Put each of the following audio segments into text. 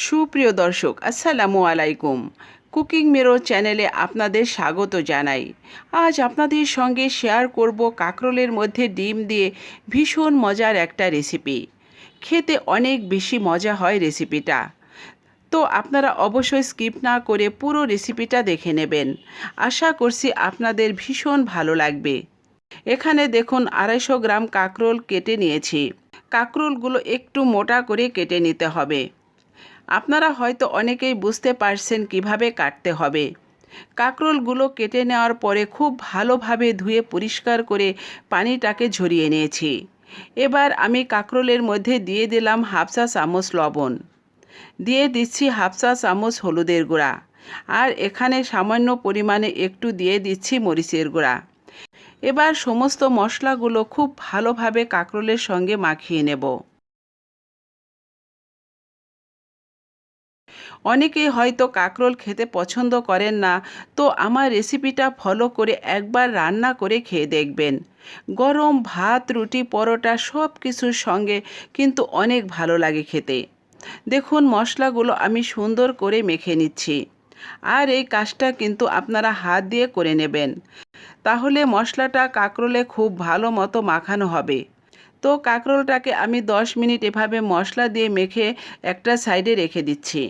সুপ্রিয় দর্শক, আসসালামু আলাইকুম। কুকিং মেরো চ্যানেলে আপনাদের স্বাগত জানাই। আজ আপনাদের সঙ্গে শেয়ার করব কাঁকরোলের মধ্যে ডিম দিয়ে ভীষণ মজার একটা রেসিপি। খেতে অনেক বেশি মজা হয় রেসিপিটা। তো আপনারা অবশ্যই স্কিপ না করে পুরো রেসিপিটা দেখে নেবেন। আশা করছি আপনাদের ভীষণ ভালো লাগবে। এখানে দেখুন 250 গ্রাম কাঁকরোল কেটে নিয়েছি। কাঁকরোলগুলো একটু মোটা করে কেটে নিতে হবে। আপনারা হয়তো অনেকেই বুঝতে পারছেন কিভাবে কাটতে হবে। কাঁকরোলগুলো কেটে নেওয়ার পরে খুব ভালোভাবে ধুয়ে পরিষ্কার করে পানিটাকে ঝরিয়ে নিয়েছি। এবার আমি কাঁকরোলের মধ্যে দিয়ে দিলাম হাফ চা চামচ লবণ, দিয়ে দিচ্ছি হাফ চা চামচ হলুদের গুঁড়া, আর এখানে সামান্য পরিমাণে একটু দিয়ে দিচ্ছি মরিচের গুঁড়া। এবার সমস্ত মশলাগুলো খুব ভালোভাবে কাঁকরোলের সঙ্গে মাখিয়ে নেব। অনেকেই হয়তো কাঁকরোল খেতে পছন্দ করেন না, তো আমার রেসিপিটা ফলো করে একবার রান্না করে খেয়ে দেখবেন। গরম ভাত, রুটি, পরোটা সব কিছুর সঙ্গে কিন্তু অনেক ভালো লাগে খেতে। দেখুন মশলাগুলো আমি সুন্দর করে মেখে নিচ্ছি। আর এই কাজটা কিন্তু আপনারা হাত দিয়ে করে নেবেন, তাহলে মশলাটা কাঁকরোলে খুব ভালো মতো মাখানো হবে। তো কাঁকরোলটাকে আমি 10 মিনিট এভাবে মশলা দিয়ে মেখে একটা সাইডে রেখে দিচ্ছি।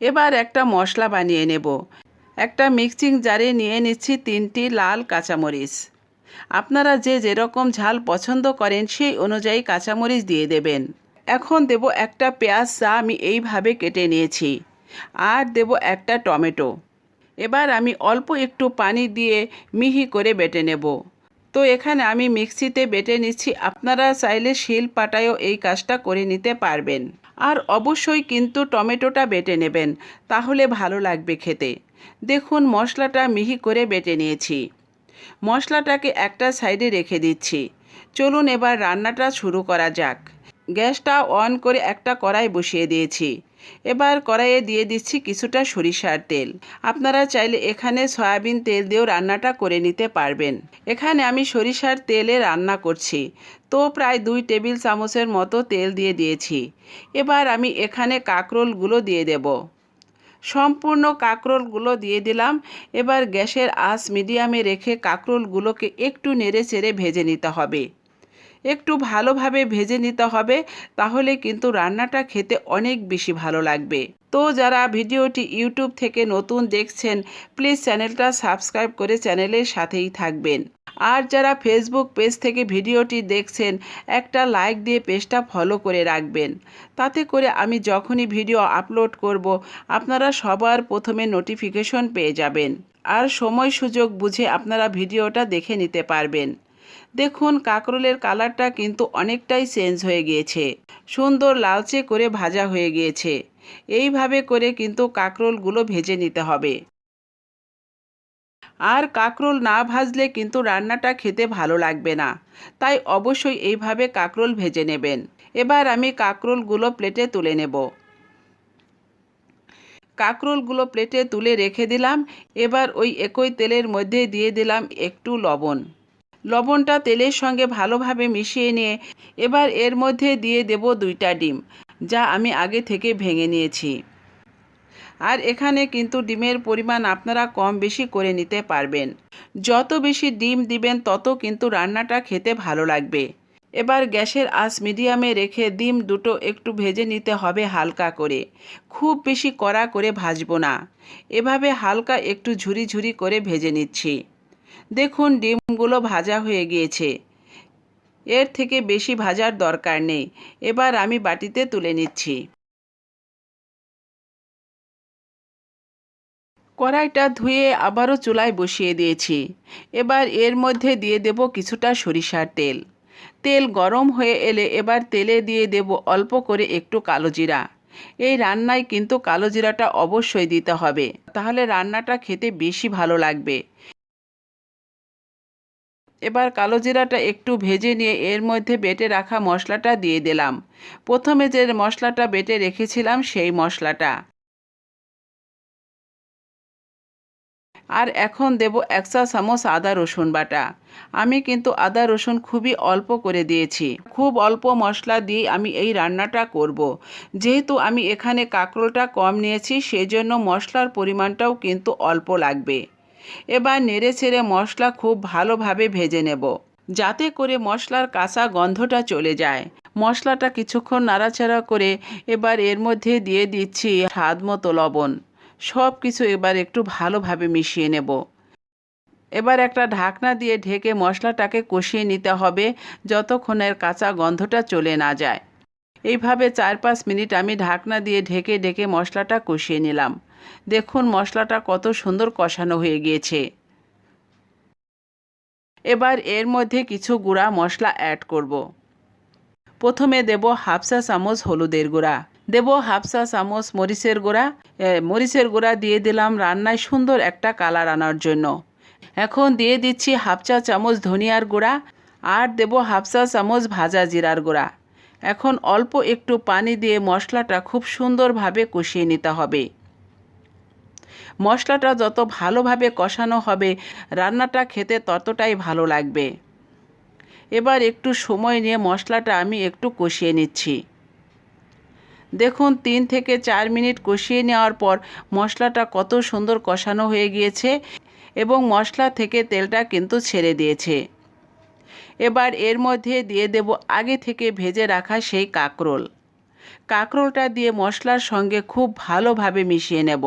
এবার একটা মশলা বানিয়ে নেব। একটা মিক্সিং জারে নিয়ে নিচ্ছি 3টি লাল কাঁচামরিচ। আপনারা যে যেরকম ঝাল পছন্দ করেন সেই অনুযায়ী কাঁচামরিচ দিয়ে দেবেন। এখন দেব একটা পেঁয়াজ, যা আমি এইভাবে কেটে নিয়েছি, আর দেব একটা টমেটো। এবার আমি অল্প একটু পানি দিয়ে মিহি করে বেটে নেব। তো এখানে আমি মিক্সিতে বেটে নিচ্ছি, আপনারা চাইলে শিল পাটায়ও এই কাজটা করে নিতে পারবেন। আর অবশ্যই কিন্তু টমেটোটা বেটে নেবেন, তাহলে ভালো লাগবে খেতে। দেখুন মশলাটা মিহি করে বেটে নিয়েছি। মশলাটাকে একটা সাইডে রেখে দিচ্ছি। চলুন এবার রান্নাটা শুরু করা যাক। গ্যাসটা অন করে একটা কড়াই বসিয়ে দিয়েছি। এবার কড়াইয়ে দিয়ে দিচ্ছি কিছুটা সরিষার তেল। আপনারা চাইলে এখানে সয়াবিন তেল দিয়েও রান্নাটা করে নিতে পারবেন। এখানে আমি সরিষার তেলে রান্না করছি, তো প্রায় 2 টেবিল চামচের মতো তেল দিয়ে দিয়েছি। এবার আমি এখানে কাঁকরোলগুলো দিয়ে দেব। সম্পূর্ণ কাঁকরোলগুলো দিয়ে দিলাম। এবার গ্যাসের আঁচ মিডিয়ামে রেখে কাঁকরোলগুলোকে একটু নেড়েচেড়ে ভেজে নিতে হবে। একটু ভালোভাবে ভেজে নিতে হবে, তাহলে কিন্তু রান্নাটা খেতে অনেক বেশি ভালো লাগবে। তো যারা ভিডিওটি ইউটিউব থেকে নতুন দেখছেন, প্লিজ চ্যানেলটা সাবস্ক্রাইব করে চ্যানেলের সাথেই থাকবেন। আর যারা ফেসবুক পেজ থেকে ভিডিওটি দেখছেন, একটা লাইক দিয়ে পেজটা ফলো করে রাখবেন। তাতে করে আমি যখনই ভিডিও আপলোড করব, আপনারা সবার প্রথমে নোটিফিকেশন পেয়ে যাবেন। আর সময় সুযোগ বুঝে আপনারা ভিডিওটা দেখে নিতে পারবেন। দেখুন কাঁকরোলের কালারটা কিন্তু অনেকটাই চেঞ্জ হয়ে গিয়েছে, সুন্দর লালচে করে ভাজা হয়ে গিয়েছে। এইভাবে করে কিন্তু কাঁকরোলগুলো ভেজে নিতে হবে। আর কাঁকরোল না ভাজলে কিন্তু রান্নাটা খেতে ভালো লাগবে না, তাই অবশ্যই এইভাবে কাঁকরোল ভেজে নেবেন। এবার আমি কাঁকরোলগুলো প্লেটে তুলে নেব। কাঁকরোলগুলো প্লেটে তুলে রেখে দিলাম। এবার ওই একই তেলের মধ্যে দিয়ে দিলাম একটু লবণ। লবণটা তেলের সঙ্গে ভালোভাবে মিশিয়ে নিয়ে এবার এর মধ্যে দিয়ে দেব 2টা ডিম, যা আমি আগে থেকে ভেঙে নিয়েছি। আর এখানে কিন্তু ডিমের পরিমাণ আপনারা কম বেশি করে নিতে পারবেন। যত বেশি ডিম দিবেন তত কিন্তু রান্নাটা খেতে ভালো লাগবে। এবার গ্যাসের আঁচ মিডিয়ামে রেখে ডিম দুটো একটু ভেজে নিতে হবে হালকা করে, খুব বেশি কড়া করে ভাজবো না। এভাবে হালকা একটু ঝুরি ঝুরি করে ভেজে নিচ্ছি। দেখুন ডিমগুলো ভাজা হয়ে গিয়েছে, এর থেকে বেশি ভাজার দরকার নেই। এবার আমি বাটিতে তুলে নিচ্ছি। কড়াইটা ধুয়ে আবারও চুলায় বসিয়ে দিয়েছি। এবার এর মধ্যে দিয়ে দেব কিছুটা সরিষার তেল। তেল গরম হয়ে এলে এবার তেলে দিয়ে দেব অল্প করে একটু কালো জিরা। এই রান্নায় কিন্তু কালো জিরাটা অবশ্যই দিতে হবে, তাহলে রান্নাটা খেতে বেশি ভালো লাগবে। এবার কালো জিরাটা একটু ভেজে নিয়ে এর মধ্যে বেটে রাখা মশলাটা দিয়ে দিলাম। প্রথমে যে মশলাটা বেটে রেখেছিলাম সেই মশলাটা। আর এখন দেব 1 চা চামচ আদা রসুন বাটা। আমি কিন্তু আদা রসুন খুবই অল্প করে দিয়েছি। খুব অল্প মশলা দিয়ে আমি এই রান্নাটা করব। যেহেতু আমি এখানে কাঁকরোলটা কম নিয়েছি, সেজন্য মশলার পরিমাণটাও কিন্তু অল্প লাগবে। এবার নেড়েচেড়ে মশলা খুব ভালোভাবে ভেজে নেব, যাতে করে মশলার কাঁচা গন্ধটা চলে যায়। মশলাটা কিছুক্ষণ নাড়াচাড়া করে এবার এর মধ্যে দিয়ে দিচ্ছি স্বাদ মতো লবণ। সব কিছু এবার একটু ভালোভাবে মিশিয়ে নেব। এবার একটা ঢাকনা দিয়ে ঢেকে মশলাটাকে কষিয়ে নিতে হবে যতক্ষণের কাঁচা গন্ধটা চলে না যায়। এইভাবে 4-5 মিনিট আমি ঢাকনা দিয়ে ঢেকে ঢেকে মশলাটা কষিয়ে নিলাম। দেখুন মশলাটা কত সুন্দর কষানো হয়ে গিয়েছে। এবার এর মধ্যে কিছু গুঁড়া মশলা অ্যাড করব। প্রথমে দেব 1/2 চা চামচ হলুদের গুঁড়া, দেব 1/2 চা চামচ মরিচের গুঁড়া। মরিচের গুঁড়া দিয়ে দিলাম রান্নায় সুন্দর একটা কালার আনার জন্য। এখন দিয়ে দিচ্ছি 1/2 চা চামচ ধনিয়ার গুঁড়া, আর দেব 1/2 চা চামচ ভাজা জিরার গুঁড়া। এখন অল্প একটু পানি দিয়ে মশলাটা খুব সুন্দরভাবে কষিয়ে নিতে হবে। মশলাটা যত ভালোভাবে কষানো হবে রান্নাটা খেতে ততটাই ভালো লাগবে। এবার একটু সময় নিয়ে মশলাটা আমি একটু কষিয়ে নিচ্ছি। দেখুন 3 থেকে 4 মিনিট কষিয়ে নেওয়ার পর মশলাটা কত সুন্দর কষানো হয়ে গিয়েছে এবং মশলা থেকে তেলটা কিন্তু ছেড়ে দিয়েছে। এবার এর মধ্যে দিয়ে দেব আগে থেকে ভেজে রাখা সেই কাঁকরোল। কাঁকরোলটা দিয়ে মশলার সঙ্গে খুব ভালোভাবে মিশিয়ে নেব।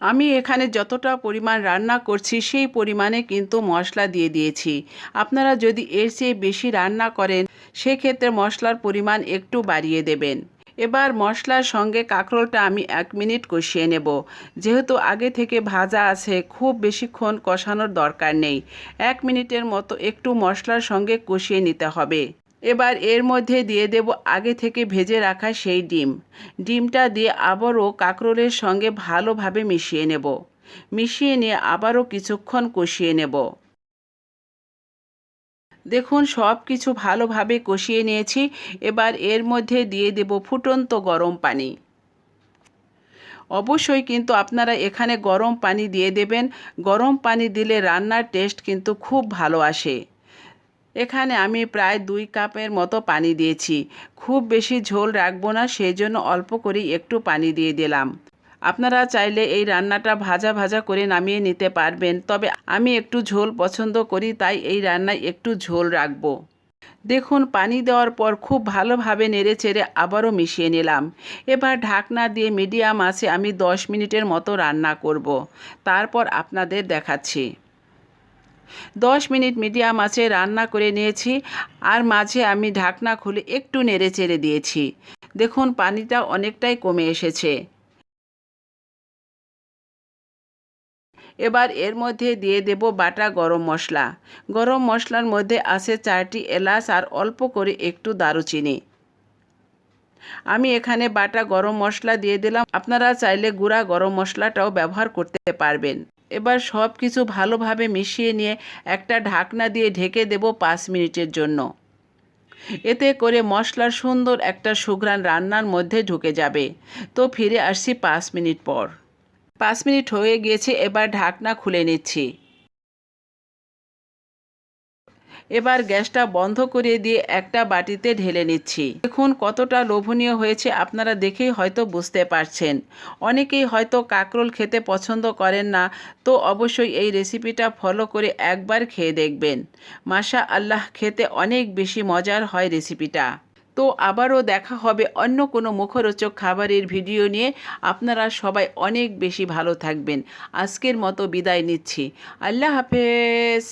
আমি এখানে যতটা পরিমাণ রান্না করছি সেই পরিমাণে কিন্তু মশলা দিয়ে দিয়েছি। আপনারা যদি এর চেয়ে বেশি রান্না করেন সেক্ষেত্রে মশলার পরিমাণ একটু বাড়িয়ে দেবেন। এবার মশলার সঙ্গে কাঁকরোলটা আমি 1 মিনিট কষিয়ে নেব। যেহেতু আগে থেকে ভাজা আছে খুব বেশিক্ষণ কষানোর দরকার নেই। 1 মিনিটের মতো একটু মশলার সঙ্গে কষিয়ে নিতে হবে। এবার এর মধ্যে দিয়ে দেব আগে থেকে ভেজে রাখা সেই ডিম। ডিমটা দিয়ে আবারও কাঁকরোলের সঙ্গে ভালোভাবে মিশিয়ে নেব। মিশিয়ে নিয়ে আবারও কিছুক্ষণ কষিয়ে নেব। দেখুন সব কিছু ভালোভাবে কষিয়ে নিয়েছি। এবার এর মধ্যে দিয়ে দেব ফুটন্ত গরম পানি। অবশ্যই কিন্তু আপনারা এখানে গরম পানি দিয়ে দেবেন। গরম পানি দিলে রান্নার টেস্ট কিন্তু খুব ভালো আসে। এখানে আমি প্রায় 2 কাপের মতো পানি দিয়েছি। খুব বেশি ঝোল রাখবো না, সেই জন্য অল্প করেই একটু পানি দিয়ে দিলাম। আপনারা চাইলে এই রান্নাটা ভাজা ভাজা করে নামিয়ে নিতে পারবেন, তবে আমি একটু ঝোল পছন্দ করি তাই এই রান্নায় একটু ঝোল রাখবো। দেখুন পানি দেওয়ার পর খুব ভালোভাবে নেড়েচেড়ে আবারও মিশিয়ে নিলাম। এবার ঢাকনা দিয়ে মিডিয়াম আঁচে আমি 10 মিনিটের মতো রান্না করব। তারপর আপনাদের দেখাচ্ছি। 10 মিনিট মিডিয়াম আঁচে রান্না করে নিয়েছি, আর মাঝে আমি ঢাকনা খুলে একটু নেড়েচেড়ে দিয়েছি। দেখুন পানিটা অনেকটাই কমে এসেছে। এবার এর মধ্যে দিয়ে দেব বাটা গরম মশলা। গরম মশলার মধ্যে আছে 4টি এলাচ আর অল্প করে একটু দারুচিনি। আমি এখানে বাটা গরম মশলা দিয়ে দিলাম। আপনারা চাইলে গুঁড়া গরম মশলাটাও ব্যবহার করতে পারবেন। এবার সব কিছু ভালোভাবে মিশিয়ে নিয়ে একটা ঢাকনা দিয়ে ঢেকে দেব 5 মিনিটের জন্য। এতে করে মশলার সুন্দর একটা সুঘ্রাণ রান্নার মধ্যে ঢুকে যাবে। তো ফিরে আসছি 5 মিনিট পর। 5 মিনিট হয়ে গিয়েছে, এবার ঢাকনা খুলে নিচ্ছি। এবার গ্যাসটা বন্ধ করে দিয়ে একটা বাটিতে ঢেলে নিচ্ছি। দেখুন কতটা লোভনীয় হয়েছে, আপনারা দেখেই হয়তো বুঝতে পারছেন। অনেকেই হয়তো কাঁকরোল খেতে পছন্দ করেন না, তো অবশ্যই এই রেসিপিটা ফলো করে একবার খেয়ে দেখবেন। মাশাআল্লাহ, খেতে অনেক বেশি মজার হয় রেসিপিটা। তো আবারও দেখা হবে অন্য কোনো মুখরোচক খাবারের ভিডিও নিয়ে। আপনারা সবাই অনেক বেশি ভালো থাকবেন। আজকের মতো বিদায় নিচ্ছি। আল্লাহ হাফেজ।